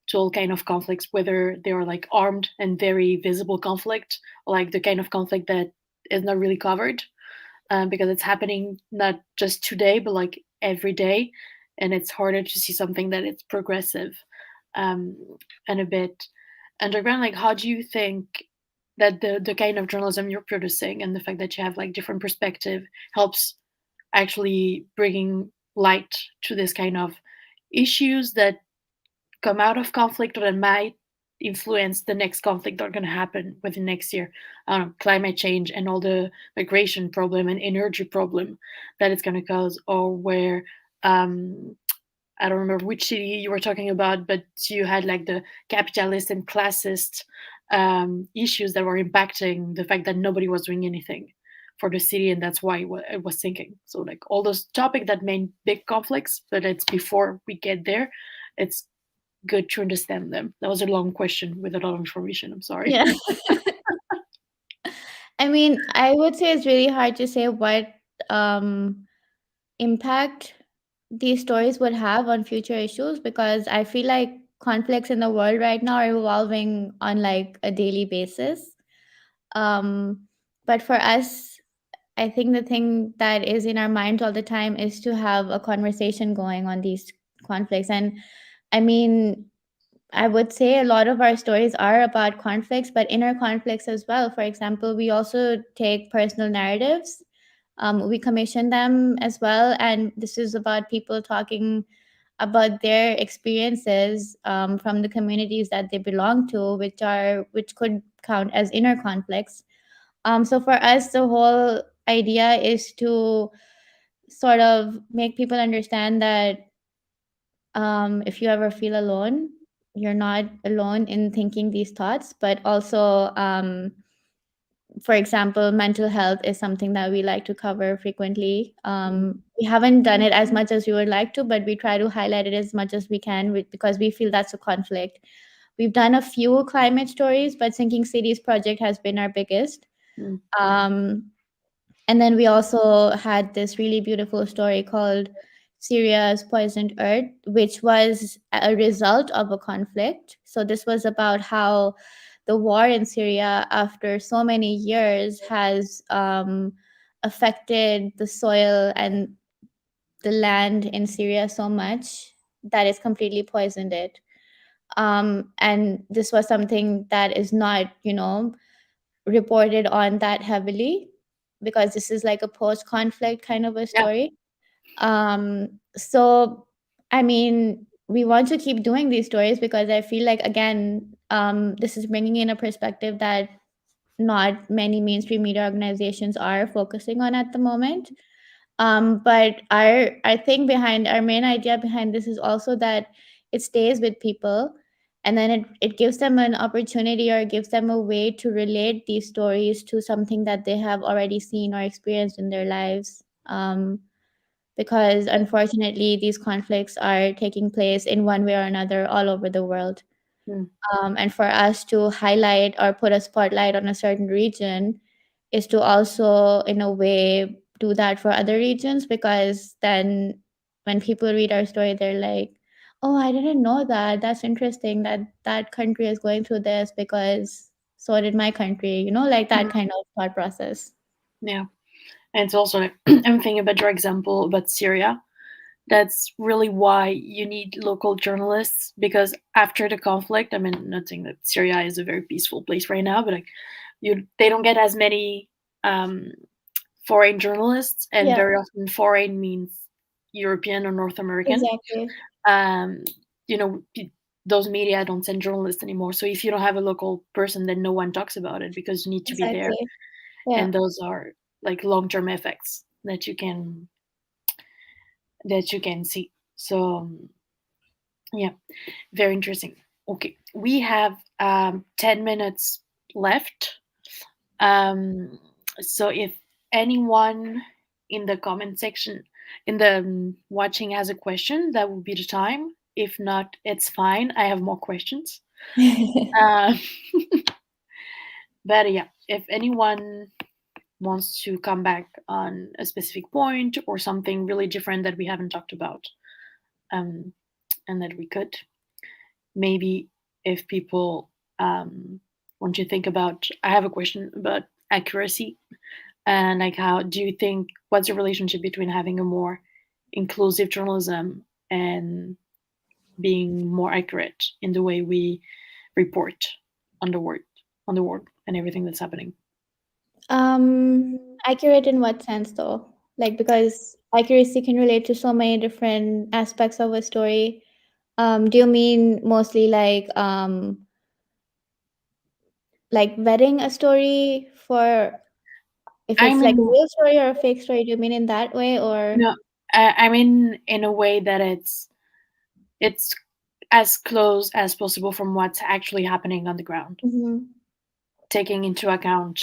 to all kind of conflicts, whether they are like armed and very visible conflict, or like the kind of conflict that is not really covered, because it's happening not just today, but like every day, and it's harder to see something that it's progressive, um, and a bit underground. Like, how do you think that the kind of journalism you're producing and the fact that you have like different perspective helps actually bringing light to this kind of issues that come out of conflict, or that might influence the next conflict that are going to happen within next year? I don't know, climate change and all the migration problem and energy problem that it's going to cause, or where um, I don't remember which city you were talking about, but you had like the capitalist and classist issues that were impacting the fact that nobody was doing anything for the city, and that's why it was sinking. So like all those topics that made big conflicts, but it's before we get there, it's good to understand them. That was a long question with a lot of information. I'm sorry. Yeah. I mean, I would say it's really hard to say what um, impact these stories would have on future issues because I feel like conflicts in the world right now are evolving on like a daily basis. Um, but for us, I think the thing that is in our minds all the time is to have a conversation going on these conflicts. And I mean, I would say a lot of our stories are about conflicts, but inner conflicts as well. For example, we also take personal narratives. We commission them as well, and this is about people talking about their experiences from the communities that they belong to, which could count as inner conflicts. So for us, the whole idea is to sort of make people understand that If you ever feel alone, you're not alone in thinking these thoughts, but also, for example, mental health is something that we like to cover frequently. Mm, We haven't done it as much as we would like to, but we try to highlight it as much as we can because we feel that's a conflict. We've done a few climate stories, but Sinking Cities project has been our biggest. mm, Um, and then we also had this really beautiful story called Syria's Poisoned Earth, which was a result of a conflict. So this was about how the war in Syria, after so many years, has affected the soil and the land in Syria so much that it's completely poisoned it. And this was something that is not, reported on that heavily because this is like a post conflict kind of a yeah. story. So, I mean, we want to keep doing these stories because I feel like, again, this is bringing in a perspective that not many mainstream media organizations are focusing on at the moment. But our thing behind our main idea behind this is also that it stays with people, and then it gives them an opportunity or it gives them a way to relate these stories to something that they have already seen or experienced in their lives. Because unfortunately, these conflicts are taking place in one way or another all over the world. Mm, And for us to highlight or put a spotlight on a certain region is to also, in a way, do that for other regions because then when people read our story, they're like, oh, I didn't know that. That's interesting that that country is going through this because so did my country, like that mm, kind of thought process. yeah. And it's also like, I'm thinking about your example about Syria. That's really why you need local journalists, because after the conflict, I mean, not saying that Syria is a very peaceful place right now, but like they don't get as many um, foreign journalists, and Yeah, very often foreign means European or North American. exactly. Um, you know, those media don't send journalists anymore. So if you don't have a local person, then no one talks about it because you need to be there, Exactly. Yeah. and those are like long-term effects that you can see. So yeah, very interesting. Okay, we have 10 minutes left. Um, so if anyone in the comment section, in the watching has a question, that would be the time. If not, it's fine. I have more questions. Uh, but yeah, if anyone wants to come back on a specific point or something really different that we haven't talked about, um, and that we could, maybe if people want to think about, I have a question about accuracy. And like, how do you think, what's the relationship between having a more inclusive journalism and being more accurate in the way we report on the world, and everything that's happening? Accurate in what sense though? Like because accuracy can relate to so many different aspects of a story. Do you mean mostly like vetting a story for if I it's like a mean, real story or a fake story? Do you mean in that way or? no, I mean in a way that it's as close as possible from what's actually happening on the ground, Mhm. taking into account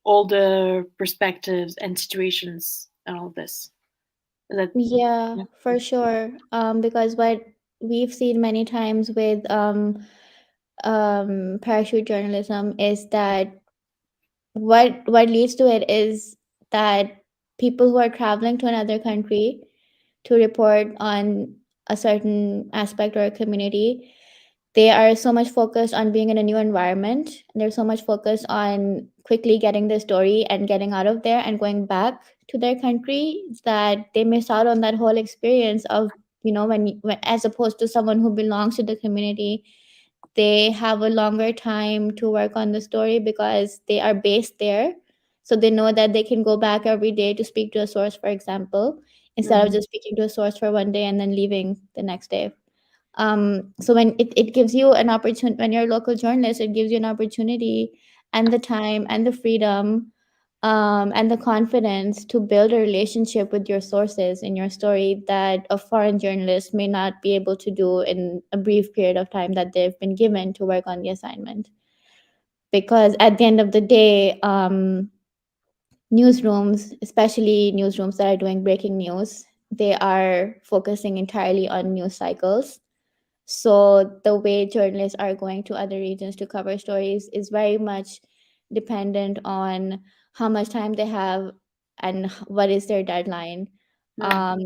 all the perspectives and situations and all of this. Is that Yeah, yeah? for sure. Because what we've seen many times with parachute journalism is that what leads to it is that people who are traveling to another country to report on a certain aspect or a community, they are so much focused on being in a new environment, and they're so much focused on quickly getting the story and getting out of there and going back to their country that they miss out on that whole experience of, when as opposed to someone who belongs to the community, they have a longer time to work on the story because they are based there. So they know that they can go back every day to speak to a source, for example, instead of Mhm, just speaking to a source for one day and then leaving the next day. So when it gives you an opportunity, when you're a local journalist, it gives you an opportunity and the time and the freedom and the confidence to build a relationship with your sources in your story that a foreign journalist may not be able to do in a brief period of time that they've been given to work on the assignment. Because at the end of the day, newsrooms, especially newsrooms that are doing breaking news, they are focusing entirely on news cycles. So the way journalists are going to other regions to cover stories is very much dependent on how much time they have and what is their deadline. Mm, Um,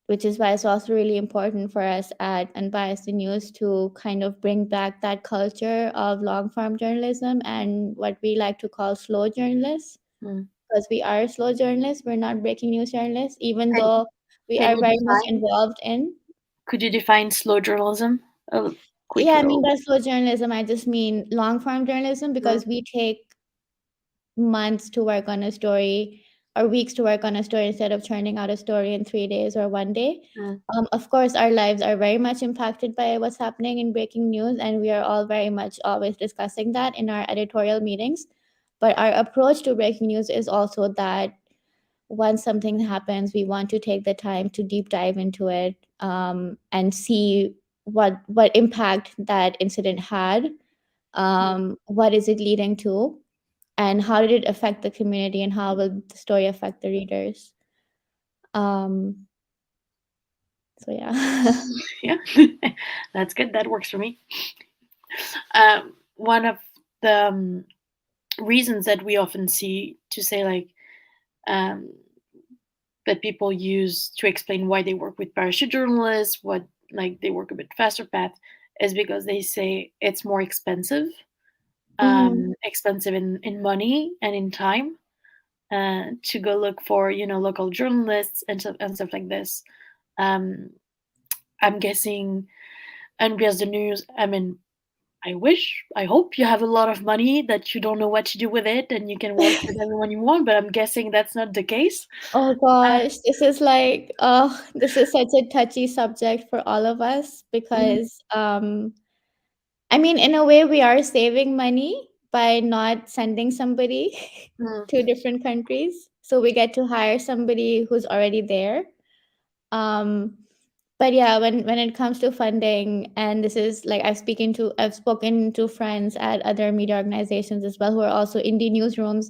which is why it's also really important for us at Unbiased News to kind of bring back that culture of long form journalism and what we like to call slow journalists, mm. because we are slow journalists. We're not breaking news journalists, even Can though we can are you very much define? involved in. Could you define slow journalism? A quick Yeah, I mean little. by slow journalism, I just mean long form journalism Mm, because we take months to work on a story or weeks to work on a story instead of churning out a story in 3 days or one day. mm, Of course, our lives are very much impacted by what's happening in breaking news, and we are all very much always discussing that in our editorial meetings. But our approach to breaking news is also that once something happens, we want to take the time to deep dive into it, and see what impact that incident had, mm. what is it leading to, and how did it affect the community, and how will the story affect the readers. Um, so yeah. Yeah, that's good. That works for me. One of the reasons that we often see to say like um, that people use to explain why they work with parachute journalists, what like they work a bit faster path, is because they say it's more expensive, Hmm. expensive in money and in time, to go look for local journalists and stuff like this. Um, I'm guessing, and because the news, I mean, I hope you have a lot of money that you don't know what to do with it and you can work with everyone you want, but I'm guessing that's not the case. Oh Uh, gosh, this is like, oh, this is such a touchy subject for all of us mm, because, I mean, in a way, we are saving money by not sending somebody mm, to different countries. So we get to hire somebody who's already there. Um, but yeah, when it comes to funding, and this is like I've spoken to friends at other media organizations as well who are also indie newsrooms.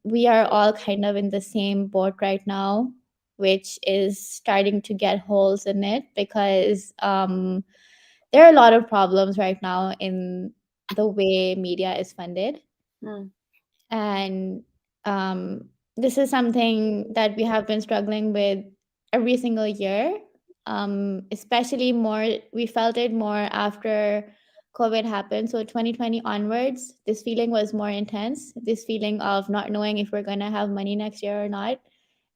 We are all kind of in the same boat right now, which is starting to get holes in it because there are a lot of problems right now in the way media is funded. mm, And this is something that we have been struggling with every single year. Especially more, we felt it more after COVID happened. So 2020 onwards, this feeling was more intense. This feeling of not knowing if we're going to have money next year or not.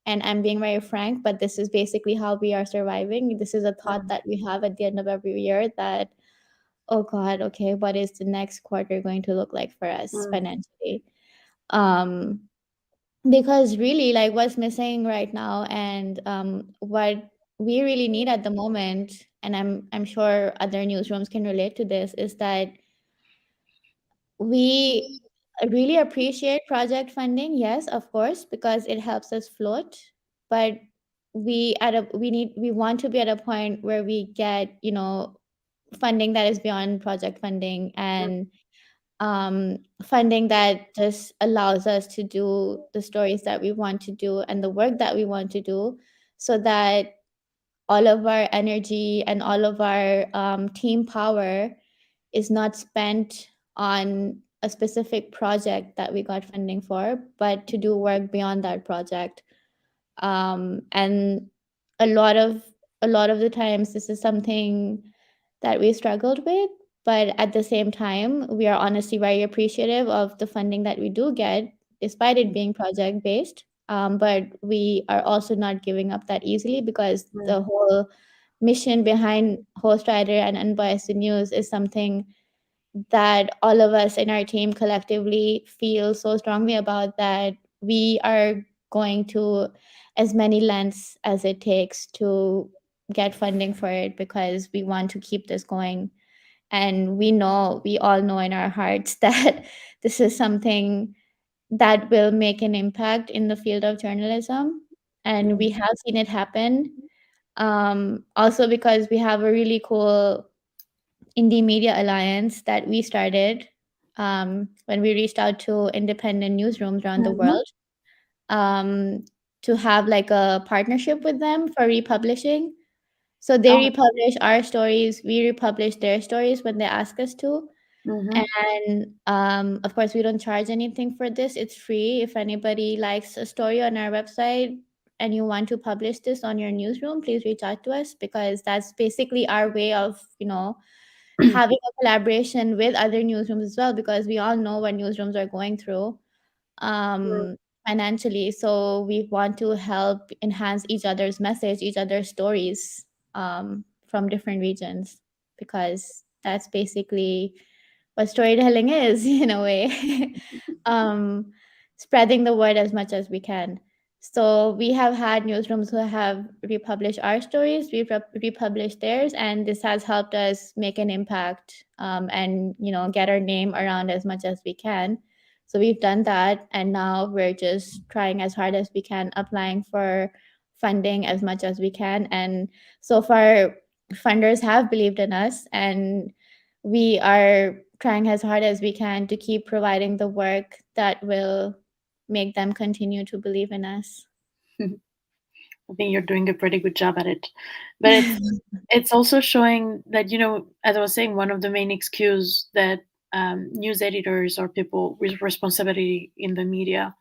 And I'm being very frank, but this is basically how we are surviving. This is a thought mm, that we have at the end of every year that, oh God, okay, what is the next quarter going to look like for us mm, financially? Um, because really, like what's missing right now, and what we really need at the moment, and I'm sure other newsrooms can relate to this, is that we really appreciate project funding, yes, of course, because it helps us float. But we want to be at a point where we get, funding that is beyond project funding, mm, and funding that just allows us to do the stories that we want to do and the work that we want to do, so that all of our energy and all of our team power is not spent on a specific project that we got funding for, but to do work beyond that project. And a lot of a lot of the times, this is something that we struggled with. But at the same time, we are honestly very appreciative of the funding that we do get, despite it mm, being project based. But we are also not giving up that easily because mm, the whole mission behind Host Writer and Unbiased News is something that all of us in our team collectively feel so strongly about, that we are going to as many lengths as it takes to get funding for it, because we want to keep this going. And we all know in our hearts that this is something that will make an impact in the field of journalism. And we Mm. have seen it happen. Also, because we have a really cool indie media alliance that we started when we reached out to independent newsrooms around the Mhm. world, um, to have like a partnership with them for republishing. So they Oh. republish our stories, we republish their stories when they ask us to. Mhm. And of course, we don't charge anything for this. It's free. If anybody likes a story on our website and you want to publish this on your newsroom, please reach out to us, because that's basically our way of, having a collaboration with other newsrooms as well, because we all know what newsrooms are going through Mm. um, financially. So we want to help enhance each other's message, each other's stories from different regions, because that's basically what storytelling is in a way. um, Spreading the word as much as we can. So we have had newsrooms who have republished our stories, we've republished theirs, and this has helped us make an impact, and get our name around as much as we can. So we've done that, and now we're just trying as hard as we can, applying for funding as much as we can. And so far, funders have believed in us, and we are trying as hard as we can to keep providing the work that will make them continue to believe in us. I think you're doing a pretty good job at it. But it's also showing that, as I was saying, one of the main excuse that news editors or people with responsibility in the media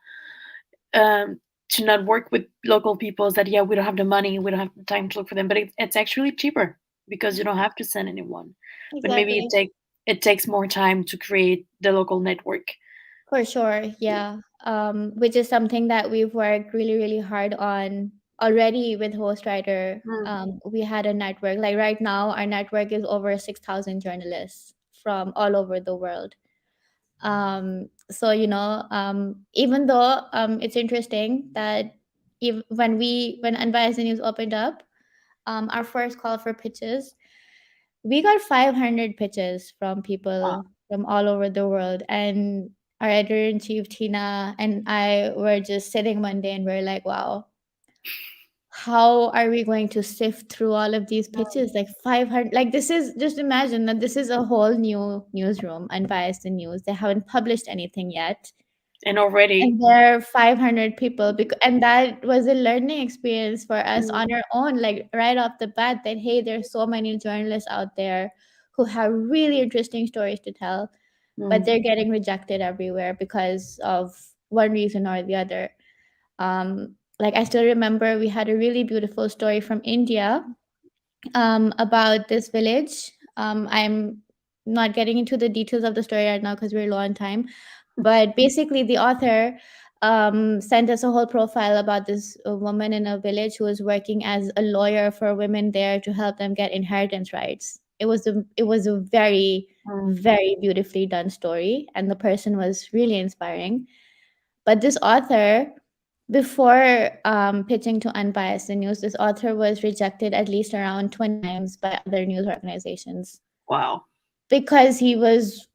um, to not work with local people is that, yeah, we don't have the money, we don't have the time to look for them, but it's actually cheaper because you don't have to send anyone. But maybe Exactly. it takes more time to create the local network. For sure, yeah. Which is something that we've worked really, really hard on already with Hostwriter. Mm. We had a network. Like right now, our network is over 6,000 journalists from all over the world. So even though it's interesting that if when Unbiased News opened up, our first call for pitches, we got 500 pitches from Wow. people from all over the world. And our editor in chief, Tina, and I were just sitting one day and we're like, wow, how are we going to sift through all of these pitches? Like 500, like this is, just imagine that this is a whole new newsroom, Unbiased News. They haven't published anything yet. And already. And there are 500 people, and that was a learning experience for us Mm. on our own, like right off the bat, that hey, there's so many journalists out there who have really interesting stories to tell, but Mm. they're getting rejected everywhere because of one reason or the other. Like I still remember we had a really beautiful story from India, about this village. I'm not getting into the details of the story right now because we're low on time, but basically, the author sent us a whole profile about this woman in a village who was working as a lawyer for women there to help them get inheritance rights. It was a very, Mm. very beautifully done story, and the person was really inspiring. But this author, before pitching to Unbiased News, this author was rejected at least around 20 times by other news organizations Wow. because he was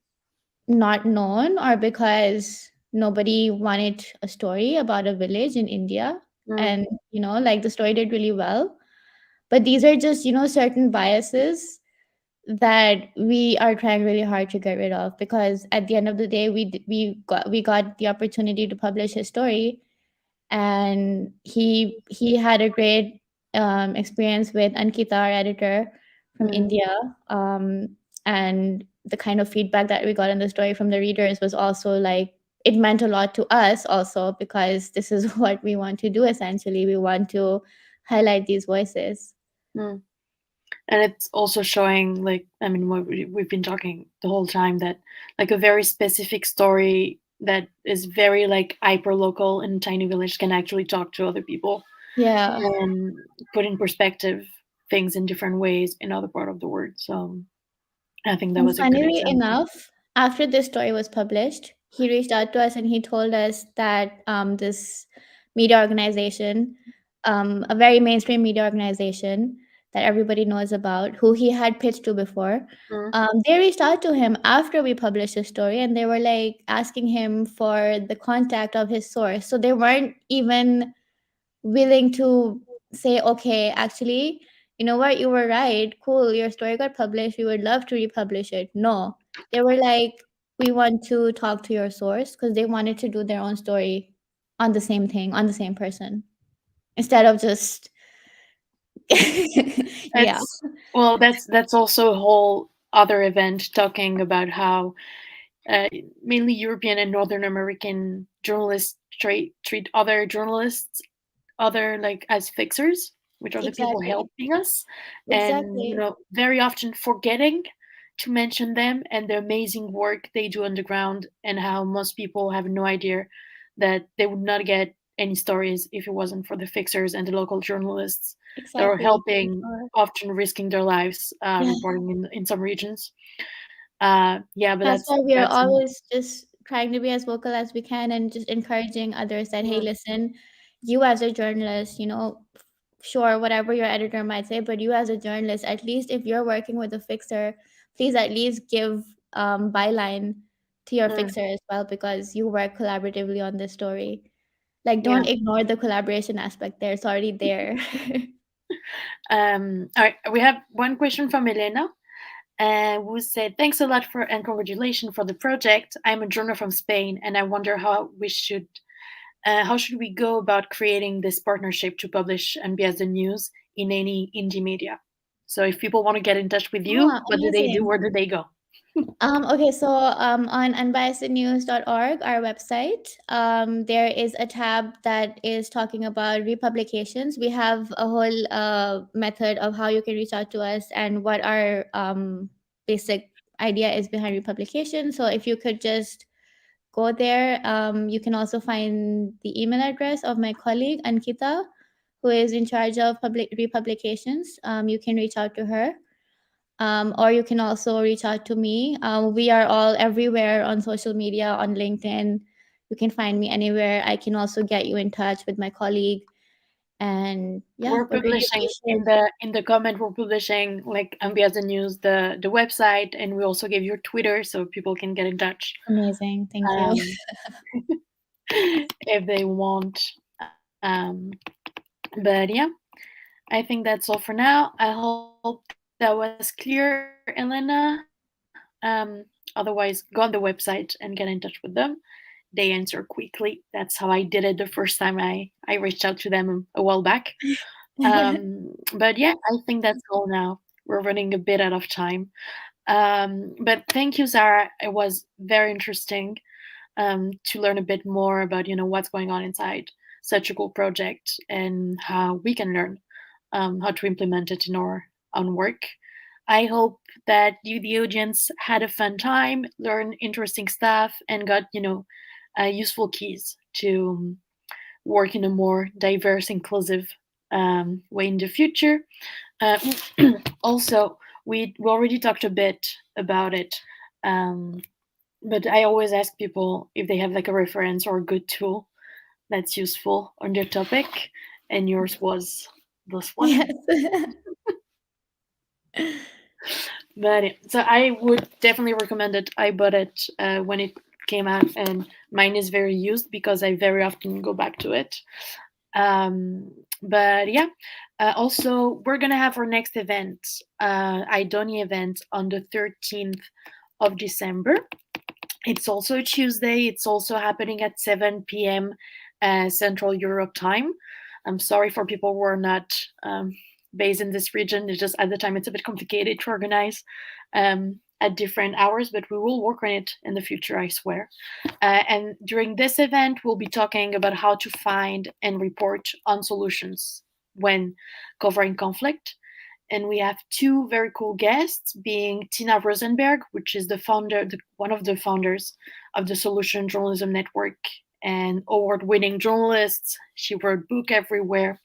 not known, or because nobody wanted a story about a village in India. Mm. And, like the story did really well. But these are just, certain biases that we are trying really hard to get rid of, because at the end of the day, we got the opportunity to publish his story, and he had a great experience with Ankita, our editor from Mm. India, and the kind of feedback that we got in the story from the readers was also like, it meant a lot to us also, because this is what we want to do. Essentially, we want to highlight these voices. Mm. And it's also showing, like, I mean, what we've been talking the whole time, that like a very specific story that is very like hyper local in a tiny village can actually talk to other people Yeah. and put in perspective things in different ways in other part of the world. So I think that And was a good funnily example. enough, after this story was published, he reached out to us and he told us that this media organization, a very mainstream media organization that everybody knows about, who he had pitched to before. Mm. They reached out to him after we published the story, and they were like asking him for the contact of his source. So they weren't even willing to say, okay, actually, you know what, you were right, cool, your story got published, we would love to republish it. No, they were like, we want to talk to your source, because they wanted to do their own story on the same thing, on the same person, instead of just yeah. That's well, that's also a whole other event talking about how uh, mainly European and Northern American journalists treat other journalists other like as fixers, which are the people Exactly, helping us, and exactly, very often forgetting to mention them and the amazing work they do on the ground, and how most people have no idea that they would not get any stories if it wasn't for the fixers and the local journalists that are exactly, for helping, sure. often risking their lives reporting in some regions. Yeah, but That's why we are that's always just trying to be as vocal as we can and just encouraging others that, hey, mm, listen, you as a journalist, sure, whatever your editor might say, but you as a journalist, at least if you're working with a fixer, please at least give byline to your mm, fixer as well, because you work collaboratively on this story. Like, yeah. don't ignore the collaboration aspect there. It's already there. All right, we have one question from Elena, who said, "Thanks a lot for and congratulations for the project. I'm a journalist from Spain, and I wonder how should we go about creating this partnership to publish MBS the news in any indie media? So if people want to get in touch with you, Ah, what do they do? amazing. Where do they go?" Okay, so on unbiasednews.org, our website, there is a tab that is talking about republications. We have a whole method of how you can reach out to us and what our basic idea is behind republication. So if you could just go there, you can also find the email address of my colleague Ankita, who is in charge of public republications. You can reach out to her, or you can also reach out to me. We are all everywhere on social media, on LinkedIn. You can find me anywhere. I can also get you in touch with my colleague. And yeah, We're would really publishing appreciate. in the comment. We're publishing like MBS the news, the website, and we also give your Twitter so people can get in touch Amazing. Thank you. um, if they want. But yeah, I think that's all for now. I hope that was clear, Elena. Otherwise, go on the website and get in touch with them. They answer quickly. That's how I did it the first time I reached out to them a while back. But yeah, I think that's all now. We're running a bit out of time. But thank you, Sarah. It was very interesting to learn a bit more about what's going on inside such a cool project and how we can learn how to implement it in our own work. I hope that you, the audience, had a fun time, learned interesting stuff, and got useful keys to work in a more diverse, inclusive way in the future. Uh, Also, we already talked a bit about it, um, but I always ask people if they have like a reference or a good tool that's useful on their topic, and yours was this one. Yes. But so I would definitely recommend it. I bought it when it came out, and mine is very used because I very often go back to it. Um, but yeah, also we're gonna have our next event, Idoni event on the 13th of December. It's also a Tuesday. It's also happening at 7 p.m. Central Europe time. I'm sorry for people who are not based in this region. It's just at the time it's a bit complicated to organize at different hours, but we will work on it in the future, I swear. And during this event, we'll be talking about how to find and report on solutions when covering conflict. And we have two very cool guests, being Tina Rosenberg, which is one of the founders of the Solution Journalism Network and award-winning journalist. She wrote book everywhere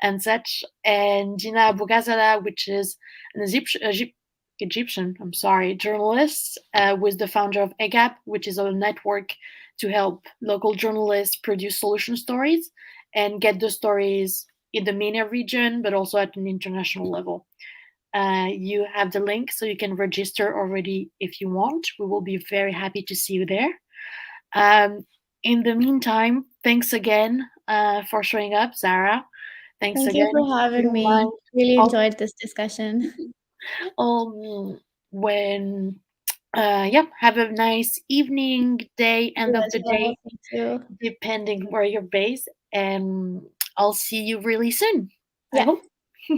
and such. And Dina Bugazala, which is an Egyptian, journalist, was the founder of EGAP, which is a network to help local journalists produce solution stories and get the stories in the MENA region, but also at an international level. You have the link so you can register already if you want. We will be very happy to see you there. Um, in the meantime, thanks again for showing up, Zara. Thanks Thank you again. for If you having don't me. mind, Really I'll, enjoyed this discussion. when yep, have a nice evening, day, end You of as the well. day, Thank you. depending where you're based. And I'll see you really soon. I Yeah. hope.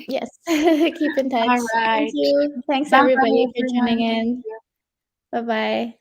Yes. Keep in touch. All Thank right. you. Thanks Bye bye, everybody for tuning everyone. Thank in. you. Bye bye.